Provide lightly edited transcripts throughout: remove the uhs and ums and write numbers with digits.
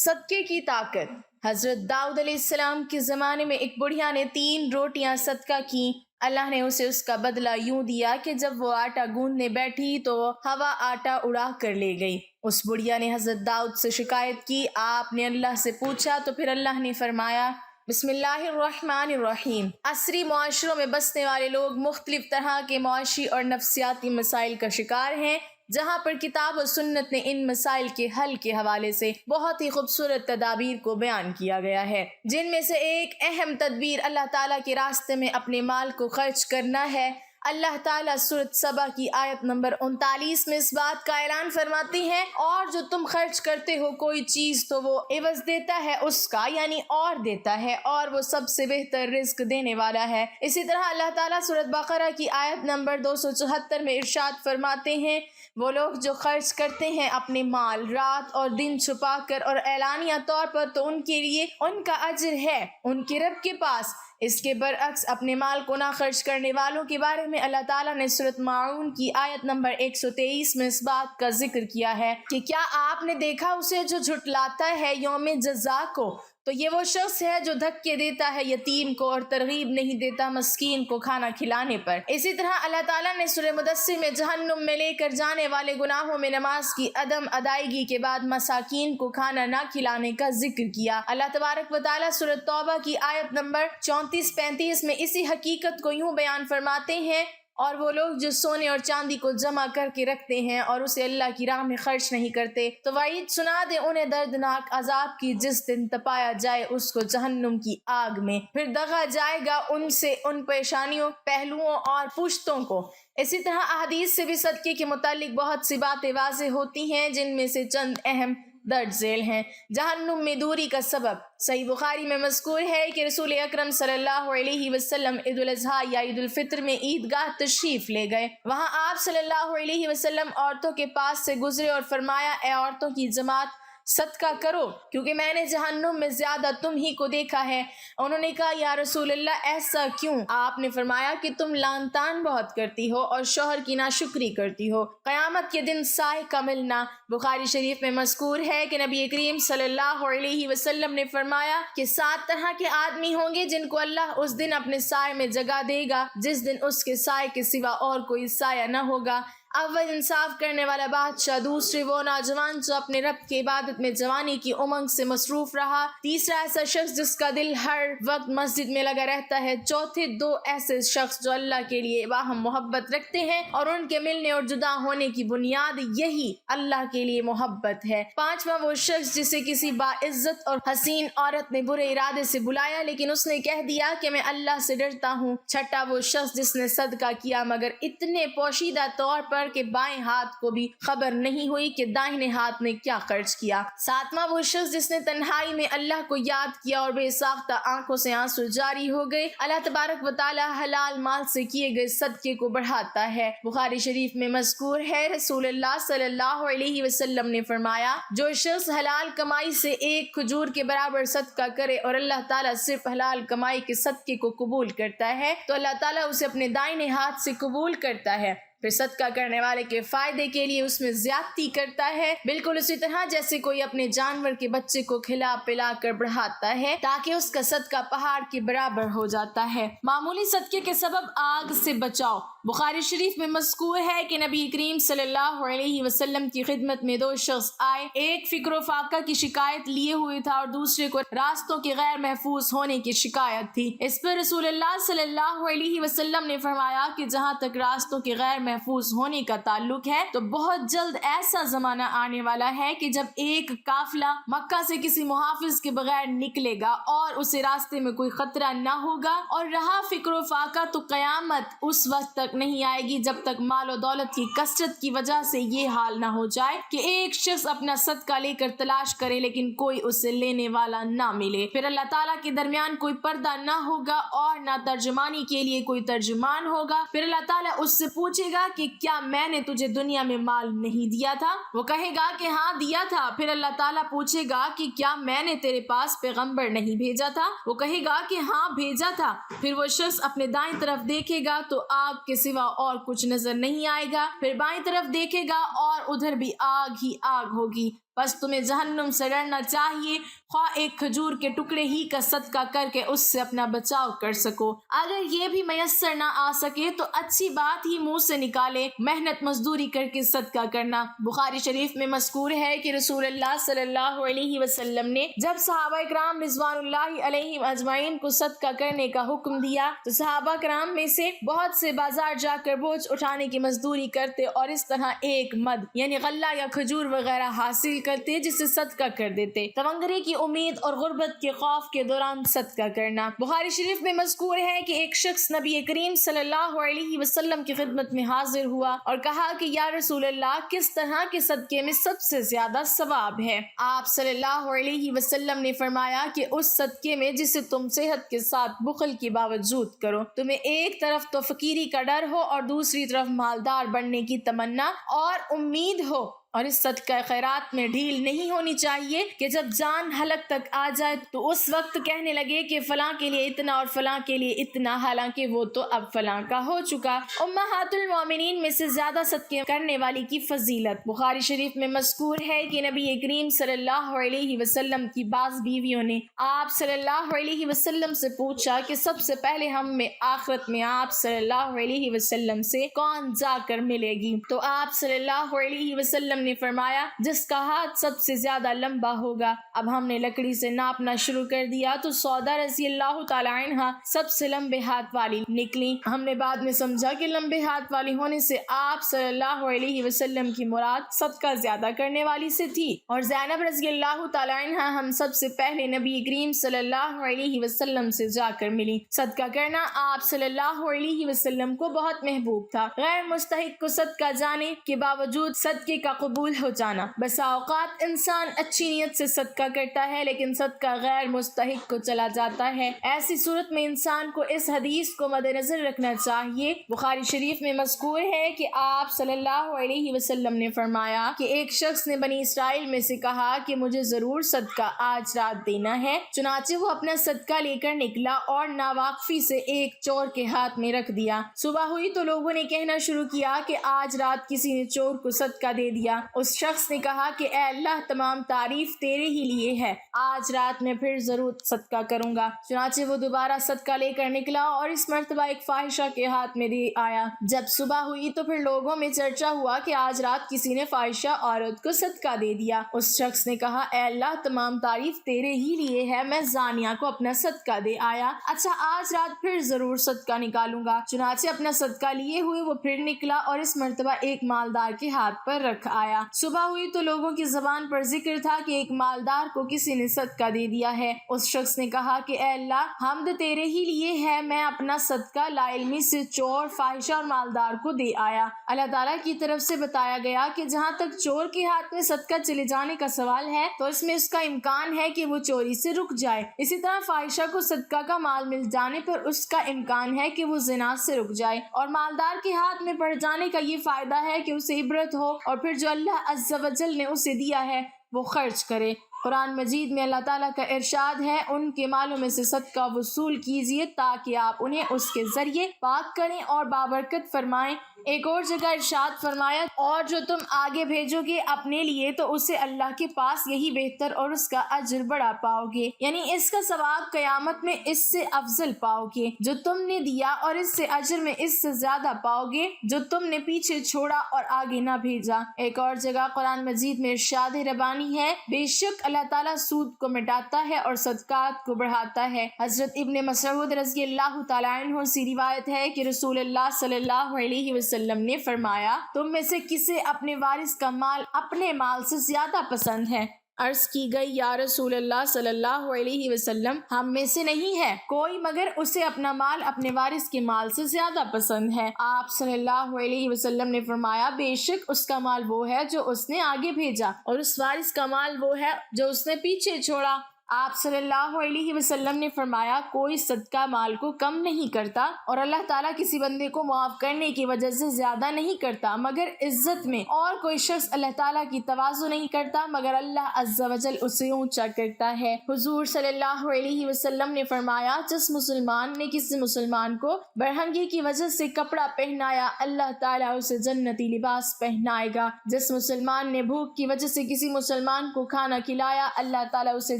صدقے کی طاقت۔ حضرت داؤد علیہ السلام کے زمانے میں ایک بڑھیا نے 3 روٹیاں صدقہ کی۔ اللہ نے اسے اس کا بدلہ یوں دیا کہ جب وہ آٹا گوندنے بیٹھی تو ہوا آٹا اڑا کر لے گئی۔ اس بڑھیا نے حضرت داؤد سے شکایت کی، آپ نے اللہ سے پوچھا تو پھر اللہ نے فرمایا بسم اللہ الرحمن الرحیم۔ عصری معاشروں میں بسنے والے لوگ مختلف طرح کے معاشی اور نفسیاتی مسائل کا شکار ہیں، جہاں پر کتاب و سنت نے ان مسائل کے حل کے حوالے سے بہت ہی خوبصورت تدابیر کو بیان کیا گیا ہے، جن میں سے ایک اہم تدبیر اللہ تعالیٰ کے راستے میں اپنے مال کو خرچ کرنا ہے۔ اللہ تعالیٰ سورۃ سبا کی آیت نمبر 39 میں اس بات کا اعلان فرماتی ہے، اور جو تم خرچ کرتے ہو کوئی چیز تو وہ عوض دیتا ہے اس کا، یعنی اور دیتا ہے، اور وہ سب سے بہتر رزق دینے والا ہے۔ اسی طرح اللہ تعالیٰ سورۃ بقرہ کی آیت نمبر 274 میں ارشاد فرماتے ہیں، وہ لوگ جو خرچ کرتے ہیں اپنے مال رات اور دن چھپا کر اور اعلانیہ طور پر تو ان کے لیے ان کا اجر ہے ان کے رب کے پاس۔ اس کے برعکس اپنے مال کو نہ خرچ کرنے والوں کے بارے میں اللہ تعالیٰ نے سورۃ ماعون کی آیت نمبر 123 میں اس بات کا ذکر کیا ہے کہ کیا آپ نے دیکھا اسے جو جھٹلاتا ہے یوم جزا کو؟ تو یہ وہ شخص ہے جو دھکے دیتا ہے یتیم کو اور ترغیب نہیں دیتا مسکین کو کھانا کھلانے پر۔ اسی طرح اللہ تعالیٰ نے سورہ مدثر میں جہنم میں لے کر جانے والے گناہوں میں نماز کی عدم ادائیگی کے بعد مساکین کو کھانا نہ کھلانے کا ذکر کیا۔ اللہ تبارک و تعالیٰ سورہ توبہ کی آیت نمبر 34-35 میں اسی حقیقت کو یوں بیان فرماتے ہیں، اور وہ لوگ جو سونے اور چاندی کو جمع کر کے رکھتے ہیں اور اسے اللہ کی راہ میں خرچ نہیں کرتے تو وعید سنا دے انہیں دردناک عذاب کی، جس دن تپایا جائے اس کو جہنم کی آگ میں، پھر دغا جائے گا ان سے ان پیشانیوں، پہلوؤں اور پشتوں کو۔ اسی طرح احادیث سے بھی صدقے کے متعلق بہت سی باتیں واضح ہوتی ہیں، جن میں سے چند اہم درج ذیل ہیں۔ جہنم میں دوری کا سبب۔ صحیح بخاری میں مذکور ہے کہ رسول اکرم صلی اللہ علیہ وسلم عید الاضحیٰ یا عید الفطر میں عیدگاہ تشریف لے گئے۔ وہاں آپ صلی اللہ علیہ وسلم عورتوں کے پاس سے گزرے اور فرمایا، اے عورتوں کی جماعت، صدقہ کرو کیونکہ میں نے جہنم میں زیادہ تم ہی کو دیکھا ہے۔ انہوں نے کہا، یا رسول اللہ ایسا کیوں؟ آپ نے فرمایا کہ تم لعن طعن بہت کرتی ہو اور شوہر کی ناشکری کرتی ہو۔ قیامت کے دن سائے کا ملنا۔ بخاری شریف میں مذکور ہے کہ نبی کریم صلی اللہ علیہ وسلم نے فرمایا کہ 7 طرح کے آدمی ہوں گے جن کو اللہ اس دن اپنے سائے میں جگہ دے گا، جس دن اس کے سائے کے سوا اور کوئی سایہ نہ ہوگا۔ اول انصاف کرنے والا بادشاہ، دوسرے وہ نوجوان جو اپنے رب کی عبادت میں جوانی کی امنگ سے مصروف رہا، تیسرا ایسا شخص جس کا دل ہر وقت مسجد میں لگا رہتا ہے، چوتھے 2 ایسے شخص جو اللہ کے لیے باہم محبت رکھتے ہیں اور ان کے ملنے اور جدا ہونے کی بنیاد یہی اللہ کے لیے محبت ہے، پانچواں وہ شخص جسے کسی باعزت اور حسین عورت نے برے ارادے سے بلایا لیکن اس نے کہہ دیا کہ میں اللہ سے ڈرتا ہوں، چھٹا وہ شخص جس نے صدقہ کیا مگر اتنے پوشیدہ طور پر کہ بائیں ہاتھ کو بھی خبر نہیں ہوئی کہ داہنے ہاتھ نے کیا خرچ کیا، ساتواں وہ شخص جس نے تنہائی میں اللہ کو یاد کیا اور بے ساختہ آنکھوں سے آنسو جاری ہو گئے۔ اللہ تبارک و تعالی حلال مال سے کیے گئے صدقے کو بڑھاتا ہے۔ بخاری شریف میں مذکور ہے، رسول اللہ صلی اللہ علیہ وسلم نے فرمایا، جو شخص حلال کمائی سے 1 کھجور کے برابر صدقہ کرے اور اللہ تعالیٰ صرف حلال کمائی کے صدقے کو قبول کرتا ہے تو اللہ تعالیٰ اسے اپنے دائنے ہاتھ سے قبول کرتا ہے، پھر صدقہ کرنے والے کے فائدے کے لیے اس میں زیادتی کرتا ہے، بالکل اسی طرح جیسے کوئی اپنے جانور کے بچے کو کھلا پلا کر بڑھاتا ہے تاکہ اس کا صدقہ پہاڑ کے برابر ہو جاتا ہے۔ معمولی صدقے کے سبب آگ سے بچاؤ۔ بخاری شریف میں مذکور ہے کہ نبی کریم صلی اللہ علیہ وسلم کی خدمت میں 2 شخص آئے، ایک فکر و فاقہ کی شکایت لیے ہوئے تھا اور دوسرے کو راستوں کے غیر محفوظ ہونے کی شکایت تھی۔ اس پر رسول اللہ صلی اللہ علیہ وسلم نے فرمایا کہ جہاں تک راستوں کے غیر محفوظ ہونے کا تعلق ہے تو بہت جلد ایسا زمانہ آنے والا ہے کہ جب ایک قافلہ مکہ سے کسی محافظ کے بغیر نکلے گا اور اسے راستے میں کوئی خطرہ نہ ہوگا، اور رہا فکر و فاقہ تو قیامت اس وقت تک نہیں آئے گی جب تک مال و دولت کی کثرت کی وجہ سے یہ حال نہ ہو جائے کہ ایک شخص اپنا صدقہ لے کر تلاش کرے لیکن کوئی اسے لینے والا نہ ملے، پھر اللہ تعالیٰ کے درمیان کوئی پردہ نہ ہوگا اور نہ ترجمانی کے لیے کوئی ترجمان ہوگا، پھر اللہ تعالیٰ اس سے پوچھے گا کہ کیا میں نے تجھے دنیا میں مال نہیں دیا تھا؟ وہ کہے گا کہ ہاں دیا تھا۔ پھر اللہ تعالیٰ پوچھے گا کہ کیا میں نے تیرے پاس پیغمبر نہیں بھیجا تھا؟ وہ کہے گا کہ ہاں بھیجا تھا۔ پھر وہ شخص اپنے دائیں طرف دیکھے گا تو آگ کے سوا اور کچھ نظر نہیں آئے گا، پھر بائیں طرف دیکھے گا اور ادھر بھی آگ ہی آگ ہوگی، بس تمہیں جہنم سے ڈرنا چاہیے، خواہ ایک کھجور کے ٹکڑے ہی کا صدقہ کر کے اس سے اپنا بچاؤ کر سکو۔ اگر یہ بھی میسر نہ آ سکے تو اچھی بات ہی منہ سے نکالے، محنت مزدوری کر کے صدقہ کرنا۔ بخاری شریف میں مذکور ہے کہ رسول اللہ صلی اللہ علیہ وسلم نے جب صحابہ کرام رضوان اللہ علیہم اجمعین کو صدقہ کرنے کا حکم دیا تو صحابہ کرام میں سے بہت سے بازار جا کر بوجھ اٹھانے کی مزدوری کرتے اور اس طرح ایک مد یعنی غلہ یا کھجور وغیرہ حاصل کرتے جسے صدقہ کر دیتے۔ تمنگرے کی امید اور غربت کے خوف کے دوران صدقہ کرنا۔ بخاری شریف میں مذکور ہے کہ ایک شخص نبی کریم صلی اللہ علیہ وسلم کی خدمت میں حاضر ہوا اور کہا کہ یا رسول اللہ، کس طرح کے صدقے میں سب سے زیادہ ثواب ہے؟ آپ صلی اللہ علیہ وسلم نے فرمایا کہ اس صدقے میں جسے تم صحت کے ساتھ بخل کے باوجود کرو۔ تمہیں ایک طرف تو فقیری کا ڈر ہو اور دوسری طرف مالدار بننے کی تمنا اور امید ہو، اور اس صدقہ خیرات میں ڈھیل نہیں ہونی چاہیے کہ جب جان حلق تک آ جائے تو اس وقت کہنے لگے کہ فلاں کے لیے اتنا اور فلاں کے لیے اتنا، حالانکہ وہ تو اب فلاں کا ہو چکا۔ امہات المومنین میں سے زیادہ صدقے کرنے والی کی فضیلت۔ بخاری شریف میں مذکور ہے کہ نبی کریم صلی اللہ علیہ وسلم کی بعض بیویوں نے آپ صلی اللہ علیہ وسلم سے پوچھا کہ سب سے پہلے ہم میں آخرت میں آپ صلی اللہ علیہ وسلم سے کون جا کر ملے گی؟ تو آپ صلی اللہ علیہ وسلم نے فرمایا جس کا ہاتھ سب سے زیادہ لمبا ہوگا۔ اب ہم نے لکڑی سے ناپنا شروع کر دیا تو سودا رضی اللہ تعالی عنہ سب سے لمبے ہاتھ والی نکلی۔ ہم نے بعد میں سمجھا کہ لمبے ہاتھ والی ہونے سے آپ صلی اللہ علیہ وسلم کی مراد صدقہ زیادہ کرنے والی سے تھی، اور زینب رضی اللہ تعالی عنہ ہم سب سے پہلے نبی کریم صلی اللہ علیہ وسلم سے جا کر ملی۔ صدقہ کرنا آپ صلی اللہ علیہ وسلم کو بہت محبوب تھا۔ غیر مستحق کو صدقہ جانے کے باوجود صدقے کا قبول ہو جانا۔ بسا اوقات انسان اچھی نیت سے صدقہ کرتا ہے لیکن صدقہ غیر مستحق کو چلا جاتا ہے، ایسی صورت میں انسان کو اس حدیث کو مد نظر رکھنا چاہیے۔ بخاری شریف میں مذکور ہے کہ آپ صلی اللہ علیہ وسلم نے فرمایا کہ ایک شخص نے بنی اسرائیل میں سے کہا کہ مجھے ضرور صدقہ آج رات دینا ہے، چنانچہ وہ اپنا صدقہ لے کر نکلا اور ناواقفی سے ایک چور کے ہاتھ میں رکھ دیا۔ صبح ہوئی تو لوگوں نے کہنا شروع کیا کہ آج رات کسی نے چور کو صدقہ دے دیا۔ اس شخص نے کہا کہ اے اللہ، تمام تعریف تیرے ہی لیے ہے، آج رات میں پھر ضرور صدقہ کروں گا۔ چنانچہ وہ دوبارہ صدقہ لے کر نکلا اور اس مرتبہ ایک فاحشہ کے ہاتھ میں دے آیا۔ جب صبح ہوئی تو پھر لوگوں میں چرچا ہوا کہ آج رات کسی نے فاحشہ عورت کو صدقہ دے دیا۔ اس شخص نے کہا اے اللہ، تمام تعریف تیرے ہی لیے ہے، میں زانیہ کو اپنا صدقہ دے آیا، اچھا آج رات پھر ضرور صدقہ نکالوں گا۔ چنانچہ اپنا صدقہ لیے ہوئے وہ پھر نکلا اور اس مرتبہ ایک مالدار کے ہاتھ پر رکھ آیا۔ صبح ہوئی تو لوگوں کی زبان پر ذکر تھا کہ ایک مالدار کو کسی نے صدقہ دے دیا ہے۔ اس شخص نے کہا کہ اے اللہ، حمد تیرے ہی لیے ہے، میں اپنا صدقہ لا علمی سے چور، فاحشہ اور مالدار کو دے آیا۔ اللہ تعالیٰ کی طرف سے بتایا گیا کہ جہاں تک چور کے ہاتھ میں صدقہ چلے جانے کا سوال ہے تو اس میں اس کا امکان ہے کہ وہ چوری سے رک جائے، اسی طرح فاحشہ کو صدقہ کا مال مل جانے پر اس کا امکان ہے کہ وہ زنا سے رک جائے، اور مالدار کے ہاتھ میں پڑ جانے کا یہ فائدہ ہے کہ اسے عبرت ہو اور پھر جو اللہ عز و جل نے اسے دیا ہے وہ خرچ کرے۔ قرآن مجید میں اللہ تعالیٰ کا ارشاد ہے، ان کے مالوں میں سے صدقہ وصول کیجیے تاکہ آپ انہیں اس کے ذریعے پاک کریں اور بابرکت فرمائیں۔ ایک اور جگہ ارشاد فرمایا، اور جو تم آگے بھیجو گے اپنے لیے تو اسے اللہ کے پاس یہی بہتر اور اس کا اجر بڑا پاؤ گے، یعنی اس کا ثواب قیامت میں اس سے افضل پاؤ گے جو تم نے دیا، اور اس سے اجر میں اس سے زیادہ پاؤ گے جو تم نے پیچھے چھوڑا اور آگے نہ بھیجا۔ ایک اور جگہ قرآن مجید میں ارشاد ربانی ہے، بے شک اللہ تعالیٰ سود کو مٹاتا ہے اور صدقات کو بڑھاتا ہے۔ حضرت ابن مسعود رضی اللہ تعالیٰ عنہ سے روایت ہے کہ رسول اللہ صلی اللہ علیہ وسلم نے فرمایا، تم میں سے کسے اپنے وارث کا مال اپنے مال سے زیادہ پسند ہے؟ عرض کی گئی، یا رسول اللہ صلی اللہ علیہ وسلم، ہم میں سے نہیں ہے کوئی مگر اسے اپنا مال اپنے وارث کے مال سے زیادہ پسند ہے۔ آپ صلی اللہ علیہ وسلم نے فرمایا، بے شک اس کا مال وہ ہے جو اس نے آگے بھیجا، اور اس وارث کا مال وہ ہے جو اس نے پیچھے چھوڑا۔ آپ صلی اللہ علیہ وسلم نے فرمایا کوئی صدقہ مال کو کم نہیں کرتا اور اللہ تعالیٰ کسی بندے کو معاف کرنے کی وجہ سے زیادہ نہیں کرتا مگر عزت میں، اور کوئی شخص اللہ تعالیٰ کی تواضع نہیں کرتا مگر اللہ عز و جل اسے اونچا کرتا ہے۔ حضور صلی اللہ علیہ وسلم نے فرمایا جس مسلمان نے کسی مسلمان کو برہنگی کی وجہ سے کپڑا پہنایا اللہ تعالیٰ اسے جنتی لباس پہنائے گا۔ جس مسلمان نے بھوک کی وجہ سے کسی مسلمان کو کھانا کھلایا اللہ تعالیٰ اسے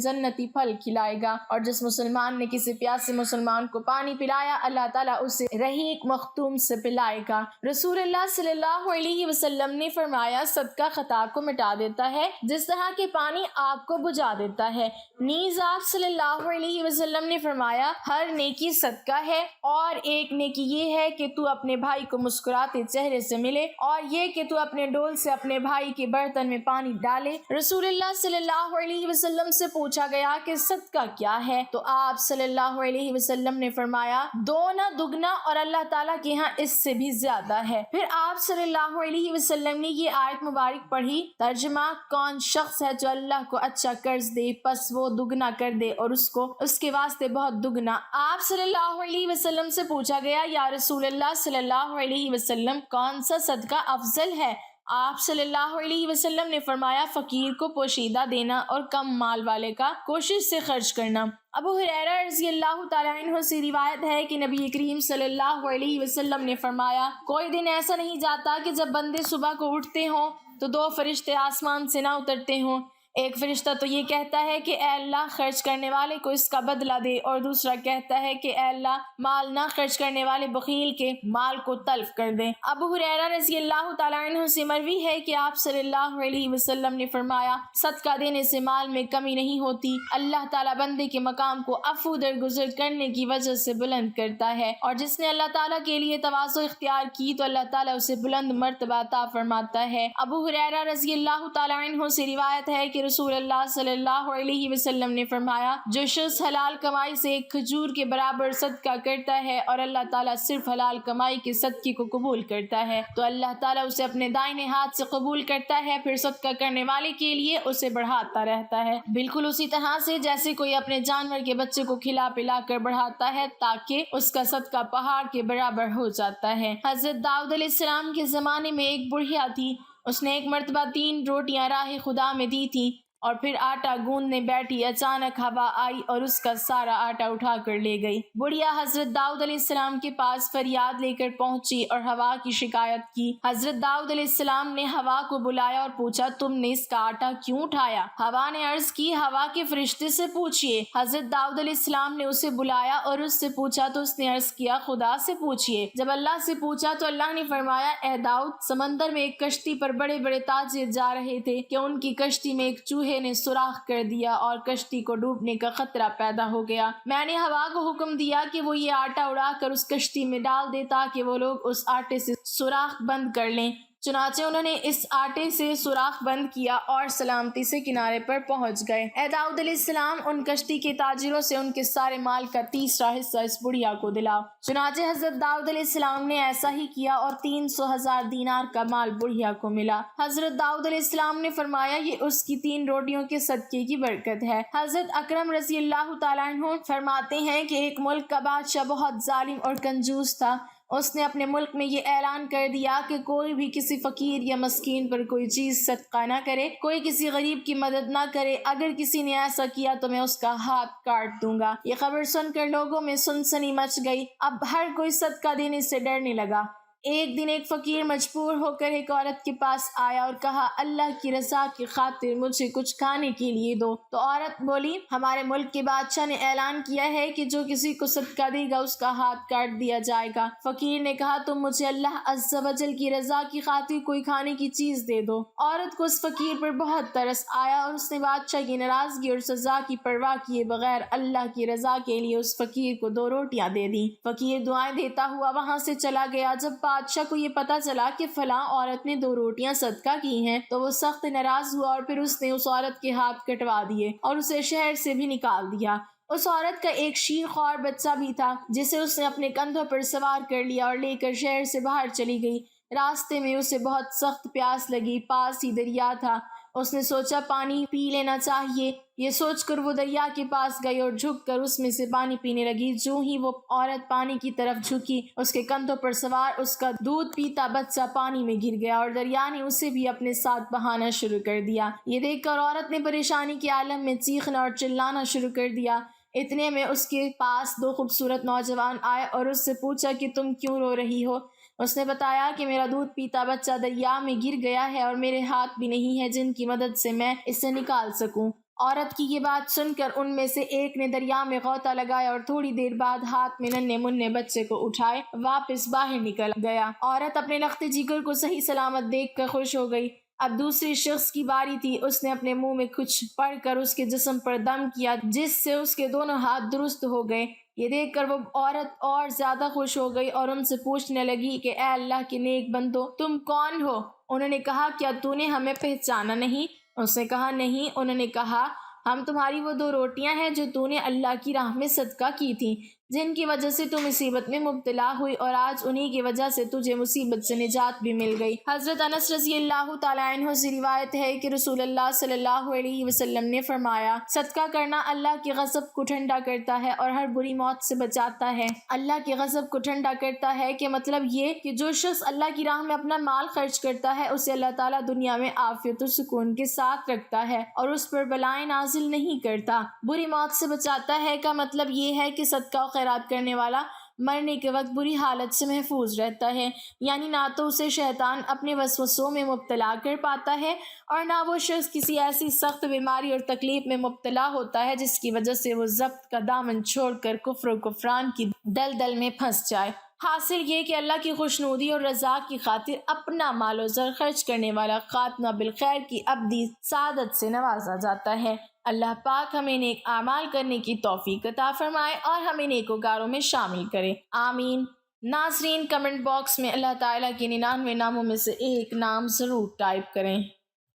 جنتی پھل کھلائے گا، اور جس مسلمان نے کسی پیاسے مسلمان کو پانی پلایا اللہ تعالیٰ اسے رحیق مختوم سے پلائے گا۔ رسول اللہ صلی اللہ علیہ وسلم نے فرمایا صدقہ خطا کو مٹا دیتا ہے جس طرح کہ پانی آگ کو بجھا دیتا ہے۔ نیز آپ صلی اللہ علیہ وسلم نے فرمایا ہر نیکی صدقہ ہے، اور ایک نیکی یہ ہے کہ تو اپنے بھائی کو مسکراتے چہرے سے ملے، اور یہ کہ تو اپنے ڈول سے اپنے بھائی کے برتن میں پانی ڈالے۔ رسول اللہ صلی اللہ علیہ وسلم سے پوچھا گیا کہ صدقہ کیا ہے تو آپ صلی اللہ علیہ وسلم نے فرمایا دونا دگنا اور اللہ تعالیٰ کے ہاں اس سے بھی زیادہ ہے۔ پھر آپ صلی اللہ علیہ وسلم نے یہ آیت مبارک پڑھی، ترجمہ کون شخص ہے جو اللہ کو اچھا قرض دے پس وہ دگنا کر دے اور اس کے واسطے بہت دگنا۔ آپ صلی اللہ علیہ وسلم سے پوچھا گیا یا رسول اللہ صلی اللہ علیہ وسلم کون سا صدقہ افضل ہے؟ آپ صلی اللہ علیہ وسلم نے فرمایا فقیر کو پوشیدہ دینا اور کم مال والے کا کوشش سے خرچ کرنا۔ ابو ہریرہ رضی اللہ تعالیٰ عنہ سے روایت ہے کہ نبی کریم صلی اللہ علیہ وسلم نے فرمایا کوئی دن ایسا نہیں جاتا کہ جب بندے صبح کو اٹھتے ہوں تو دو فرشتے آسمان سے نہ اترتے ہوں۔ ایک فرشتہ تو یہ کہتا ہے کہ اے اللہ خرچ کرنے والے کو اس کا بدلہ دے، اور دوسرا کہتا ہے کہ اے اللہ مال نہ خرچ کرنے والے بخیل کے مال کو تلف کر دے۔ ابو ہریرہ رضی اللہ تعالیٰ عنہ سے مروی ہے کہ آپ صلی اللہ علیہ وسلم نے فرمایا صدقہ دینے سے مال میں کمی نہیں ہوتی، اللہ تعالیٰ بندے کے مقام کو عفو درگزر کرنے کی وجہ سے بلند کرتا ہے، اور جس نے اللہ تعالیٰ کے لیے تواضع اختیار کی تو اللہ تعالیٰ اسے بلند مرتبہ عطا فرماتا ہے۔ ابو ہریرہ رضی اللہ تعالیٰ عنہ سے روایت ہے کہ رسول اللہ صلی اللہ علیہ وسلم نے فرمایا جو شخص حلال کمائی سے ایک کھجور کے برابر صدقہ کرتا ہے اور اللہ تعالیٰ صرف حلال کمائی کے صدقے کو قبول کرتا ہے تو اللہ تعالیٰ اسے اپنے دائیں ہاتھ سے قبول کرتا ہے، پھر صدقہ کرنے والے کے لیے اسے بڑھاتا رہتا ہے، بالکل اسی طرح سے جیسے کوئی اپنے جانور کے بچے کو کھلا پلا کر بڑھاتا ہے تاکہ اس کا صدقہ پہاڑ کے برابر ہو جاتا ہے۔ حضرت داؤد علیہ السلام کے زمانے میں ایک بڑھیا تھی، اس نے ایک مرتبہ 3 روٹیاں راہ خدا میں دی تھیں اور پھر آٹا گوندنے بیٹھی، اچانک ہوا آئی اور اس کا سارا آٹا اٹھا کر لے گئی۔ بڑھیا حضرت داؤد علیہ السلام کے پاس فریاد لے کر پہنچی اور ہوا کی شکایت کی۔ حضرت داؤد علیہ السلام نے ہوا کو بلایا اور پوچھا تم نے اس کا آٹا کیوں اٹھایا؟ ہوا نے عرض کی ہوا کے فرشتے سے پوچھئے۔ حضرت داؤد علیہ السلام نے اسے بلایا اور اس سے پوچھا تو اس نے عرض کیا خدا سے پوچھئے۔ جب اللہ سے پوچھا تو اللہ نے فرمایا اے داؤد سمندر میں ایک کشتی پر بڑے بڑے تاجر جا رہے تھے کہ ان کی کشتی میں ایک چوہے نے سوراخ کر دیا اور کشتی کو ڈوبنے کا خطرہ پیدا ہو گیا۔ میں نے ہوا کو حکم دیا کہ وہ یہ آٹا اڑا کر اس کشتی میں ڈال دے تاکہ وہ لوگ اس آٹے سے سوراخ بند کر لیں۔ چنانچہ انہوں نے اس آٹے سے سوراخ بند کیا اور سلامتی سے کنارے پر پہنچ گئے۔ اے داؤد علیہ السلام ان کشتی کے تاجروں سے ان کے سارے مال کا 3 حصہ اس بڑھیا کو دلاؤ۔ چنانچہ حضرت داؤد علیہ السلام نے ایسا ہی کیا اور 300,000 دینار کا مال بڑھیا کو ملا۔ حضرت داؤد علیہ السلام نے فرمایا یہ اس کی 3 روٹیوں کے صدقے کی برکت ہے۔ حضرت اکرم رضی اللہ تعالیٰ عنہ فرماتے ہیں کہ ایک ملک کا بادشاہ بہت ظالم اور کنجوس تھا۔ اس نے اپنے ملک میں یہ اعلان کر دیا کہ کوئی بھی کسی فقیر یا مسکین پر کوئی چیز صدقہ نہ کرے، کوئی کسی غریب کی مدد نہ کرے، اگر کسی نے ایسا کیا تو میں اس کا ہاتھ کاٹ دوں گا۔ یہ خبر سن کر لوگوں میں سنسنی مچ گئی، اب ہر کوئی صدقہ دینے سے ڈرنے لگا۔ ایک دن ایک فقیر مجبور ہو کر ایک عورت کے پاس آیا اور کہا اللہ کی رضا کی خاطر مجھے کچھ کھانے کے لیے دو۔ تو عورت بولی ہمارے ملک کے بادشاہ نے اعلان کیا ہے کہ جو کسی کو صدقہ دے گا اس کا ہاتھ کاٹ دیا جائے گا۔ فقیر نے کہا تم مجھے اللہ عز و جل کی رضا کی خاطر کوئی کھانے کی چیز دے دو۔ عورت کو اس فقیر پر بہت ترس آیا اور اس نے بادشاہ کی ناراضگی اور سزا کی پرواہ کیے بغیر اللہ کی رضا کے لیے اس فقیر کو 2 روٹیاں دے دیں۔ فقیر دعائیں دیتا ہوا وہاں سے چلا گیا۔ جب بادشاہ کو یہ پتا چلا کہ فلاں عورت نے 2 روٹیاں صدقہ کی ہیں تو وہ سخت ناراض ہوا اور پھر اس نے اس عورت کے ہاتھ کٹوا دیے اور اسے شہر سے بھی نکال دیا۔ اس عورت کا ایک شیر خوار بچہ بھی تھا جسے اس نے اپنے کندھوں پر سوار کر لیا اور لے کر شہر سے باہر چلی گئی۔ راستے میں اسے بہت سخت پیاس لگی، پاس ہی دریا تھا۔ اس نے سوچا پانی پی لینا چاہیے۔ یہ سوچ کر وہ دریا کے پاس گئی اور جھک کر اس میں سے پانی پینے لگی۔ جو ہی وہ عورت پانی کی طرف جھکی، اس کے کندھوں پر سوار اس کا دودھ پیتا بچہ پانی میں گر گیا اور دریا نے اسے بھی اپنے ساتھ بہانا شروع کر دیا۔ یہ دیکھ کر عورت نے پریشانی کے عالم میں چیخنا اور چلانا شروع کر دیا۔ اتنے میں اس کے پاس دو خوبصورت نوجوان آئے اور اس سے پوچھا کہ تم کیوں رو رہی ہو؟ اس نے بتایا کہ میرا دودھ پیتا بچہ دریا میں گر گیا ہے اور میرے ہاتھ بھی نہیں ہے جن کی مدد سے میں اسے نکال سکوں۔ عورت کی یہ بات سن کر ان میں سے ایک نے دریا میں غوطہ لگایا اور تھوڑی دیر بعد ہاتھ میں ننھے منھے بچے کو اٹھائے واپس باہر نکل گیا۔ عورت اپنے لخت جگر کو صحیح سلامت دیکھ کر خوش ہو گئی۔ اب دوسری شخص کی باری تھی۔ اس نے اپنے منہ میں کچھ پڑھ کر اس کے جسم پر دم کیا جس سے اس کے دونوں ہاتھ درست ہو گئے۔ یہ دیکھ کر وہ عورت اور زیادہ خوش ہو گئی اور ان سے پوچھنے لگی کہ اے اللہ کے نیک بندو، تم کون ہو؟ انہوں نے کہا کیا تو نے ہمیں پہچانا نہیں؟ اس نے کہا نہیں۔ انہوں نے کہا ہم تمہاری وہ دو روٹیاں ہیں جو تو نے اللہ کی راہ میں صدقہ کی تھیں، جن کی وجہ سے تو مصیبت میں مبتلا ہوئی اور آج انہی کی وجہ سے تجھے مصیبت سے نجات بھی مل گئی۔ حضرت انس رضی اللہ تعالیٰ عنہ سے روایت ہے کہ رسول اللہ صلی اللہ علیہ وسلم نے فرمایا، صدقہ کرنا اللہ کے غضب کو ٹھنڈا کرتا ہے اور ہر بری موت سے بچاتا ہے۔ اللہ کے غضب کو ٹھنڈا کرتا ہے کہ مطلب یہ کہ جو شخص اللہ کی راہ میں اپنا مال خرچ کرتا ہے اسے اللہ تعالیٰ دنیا میں عافیت و سکون کے ساتھ رکھتا ہے اور اس پر بلائیں نازل نہیں کرتا۔ بری موت سے بچاتا ہے کا مطلب یہ ہے کہ صدقہ و خیرات کرنے والا مرنے کے وقت بری حالت سے محفوظ رہتا ہے، یعنی نہ تو اسے شیطان اپنے وسوسوں میں مبتلا کر پاتا ہے اور نہ وہ شخص کسی ایسی سخت بیماری اور تکلیف میں مبتلا ہوتا ہے جس کی وجہ سے وہ ضبط کا دامن چھوڑ کر کفر و کفران کی دلدل میں پھنس جائے۔ حاصل یہ کہ اللہ کی خوشنودی اور رضا کی خاطر اپنا مال و زر خرچ کرنے والا خاتمہ بالخیر کی ابدی سعادت سے نوازا جاتا ہے۔ اللہ پاک ہمیں نیک اعمال کرنے کی توفیق عطا فرمائے اور ہمیں نیکوکاروں میں شامل کرے، آمین۔ ناظرین، کمنٹ باکس میں اللہ تعالیٰ کے 99 ناموں میں سے ایک نام ضرور ٹائپ کریں۔